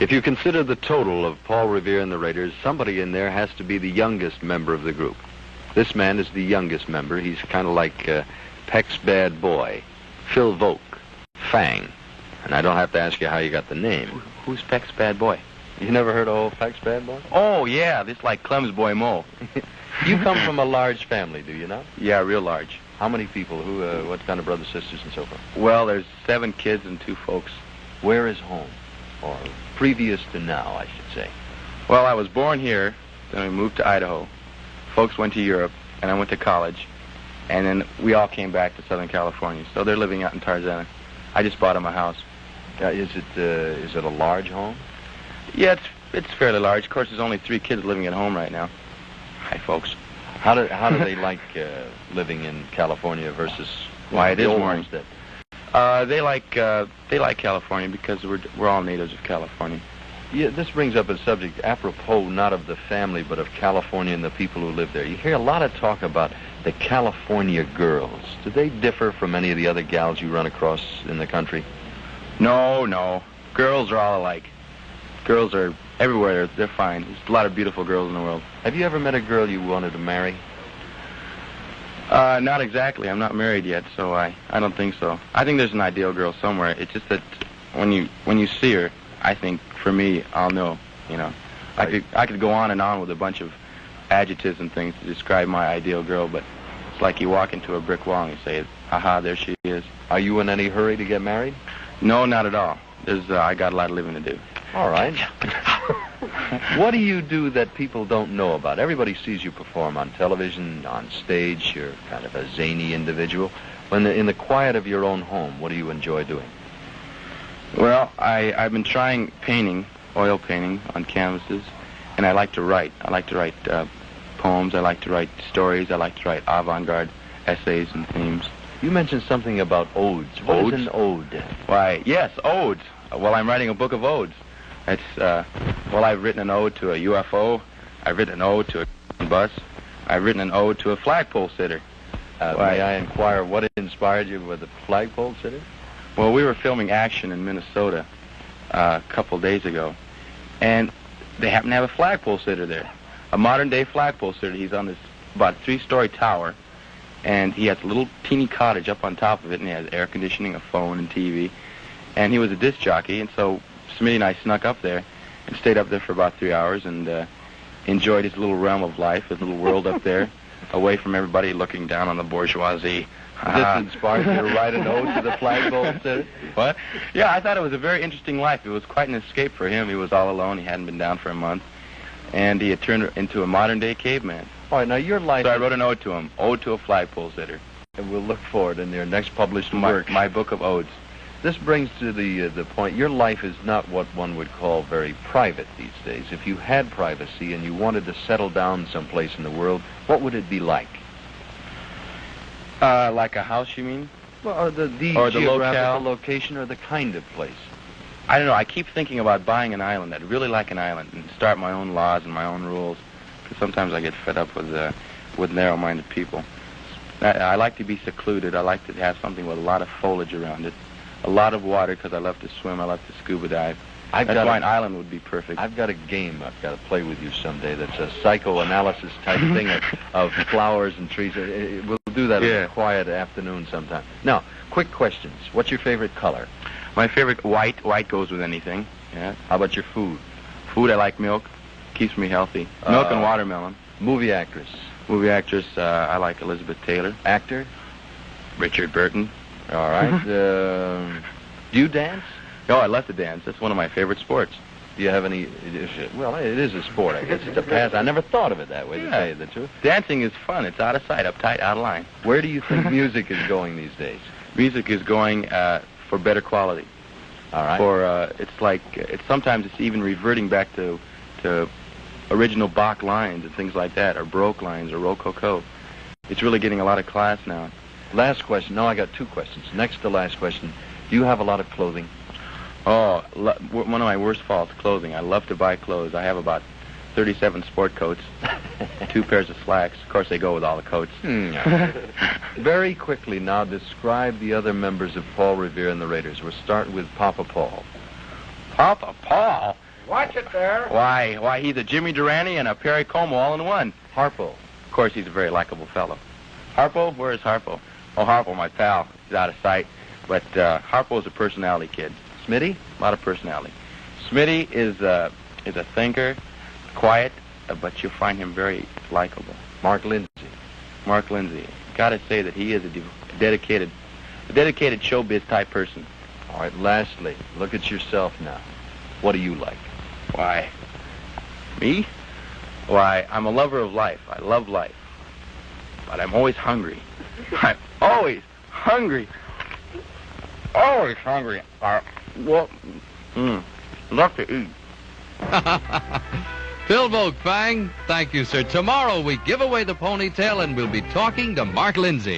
If you consider the total of Paul Revere and the Raiders, somebody in there has to be the youngest member of the group. This man is the youngest member. He's kind of like Peck's bad boy, Phil Volk, Fang. And I don't have to ask you how you got the name. Who's Peck's bad boy? You never heard of old Peck's bad boy? Oh, yeah, this like Clem's boy Mo. You come from a large family, do you not? Yeah, real large. How many people? Who? What kind of brothers, sisters, and so forth? Well, there's 7 kids and 2 folks. Where is home? Or previous to now, I should say. Well, I was born here, then we moved to Idaho. Folks went to Europe, and I went to college. And then we all came back to Southern California. So they're living out in Tarzana. I just bought them a house. Is it a large home? Yeah, it's fairly large. Of course, there's only 3 kids living at home right now. Hi, folks. How do they like living in California versus Why, it is old boring. homestead? They like California because we're all natives of California. Yeah, this brings up a subject apropos not of the family but of California and the people who live there. You hear a lot of talk about the California girls. Do they differ from any of the other gals you run across in the country? No. Girls are all alike. Girls are everywhere. They're fine. There's a lot of beautiful girls in the world. Have you ever met a girl you wanted to marry? Not exactly. I'm not married yet, so I don't think so. I think there's an ideal girl somewhere. It's just that when you see her, I think for me, I'll know. You know, I could go on and on with a bunch of adjectives and things to describe my ideal girl, but it's like you walk into a brick wall and you say, "Aha, there she is." Are you in any hurry to get married? No, not at all. I got a lot of living to do. All right. What do you do that people don't know about? Everybody sees you perform on television, on stage. You're kind of a zany individual. When in the quiet of your own home, what do you enjoy doing? Well, I've been trying painting, oil painting on canvases, and I like to write. I like to write poems. I like to write stories. I like to write avant-garde essays and themes. You mentioned something about odes. What is an ode? Why, yes, odes. Well, I'm writing a book of odes. It's, I've written an ode to a UFO. I've written an ode to a bus. I've written an ode to a flagpole sitter. May I inquire what inspired you with the flagpole sitter? Well, we were filming action in Minnesota a couple days ago, and they happen to have a flagpole sitter there, a modern-day flagpole sitter. He's on this about 3-story tower, and he has a little teeny cottage up on top of it, and he has air conditioning, a phone, and TV. And he was a disc jockey, and so Smitty and I snuck up there and stayed up there for about 3 hours and enjoyed his little realm of life, his little world up there, away from everybody looking down on the bourgeoisie. This inspired you to write an ode to the flagpole sitter? What? Yeah, I thought it was a very interesting life. It was quite an escape for him. He was all alone. He hadn't been down for a month. And he had turned into a modern-day caveman. All right, now your life... So I wrote an ode to him, Ode to a Flagpole Sitter. And we'll look for it in your next published work. My book of odes. This brings to the point, your life is not what one would call very private these days. If you had privacy and you wanted to settle down someplace in the world, what would it be like? Like a house, you mean? Well, or the geographical locale, location, or the kind of place. I don't know. I keep thinking about buying an island. I'd really like an island and start my own laws and my own rules. Because sometimes I get fed up with narrow-minded people. I like to be secluded. I like to have something with a lot of foliage around it. A lot of water because I love to swim. I love to scuba dive. That's why an island would be perfect. I've got a game I've got to play with you someday that's a psychoanalysis type thing of flowers and trees. We'll do that in a quiet afternoon sometime. Now, quick questions. What's your favorite color? My favorite, white. White goes with anything. Yeah. How about your food? Food, I like milk. Keeps me healthy. Milk and watermelon. Movie actress? Movie actress, I like Elizabeth Taylor. Actor? Richard Burton. All right. Do you dance? Oh, I love to dance. That's one of my favorite sports. Do you have any... Well, it is a sport, I guess. It's a past. I never thought of it that way, to tell you the truth. Dancing is fun. It's out of sight, uptight, out of line. Where do you think music is going these days? Music is going for better quality. All right. Sometimes it's even reverting back to original Bach lines and things like that, or Baroque lines, or Rococo. It's really getting a lot of class now. Last question. No, I got 2 questions. Next to last question. Do you have a lot of clothing? Oh, one of my worst faults, clothing. I love to buy clothes. I have about 37 sport coats, 2 pairs of slacks. Of course, they go with all the coats. Very quickly now, describe the other members of Paul Revere and the Raiders. We'll start with Papa Paul. Papa Paul? Watch it there. Why, he's a Jimmy Durante and a Perry Como all in one. Harpo. Of course, he's a very likable fellow. Harpo? Where is Harpo? Oh, Harpo, my pal. He's out of sight. But Harpo's a personality kid. Smitty? A lot of personality. Smitty is a thinker, quiet, but you'll find him very likable. Mark Lindsay. Mark Lindsay. Got to say that he is a dedicated showbiz type person. All right, lastly, look at yourself now. What do you like? Why? Me? Why, I'm a lover of life. I love life. But I'm always hungry. I'm always hungry. Always hungry. Love to eat. Phil Vogt, Fang, thank you, sir. Tomorrow we give away the ponytail and we'll be talking to Mark Lindsay.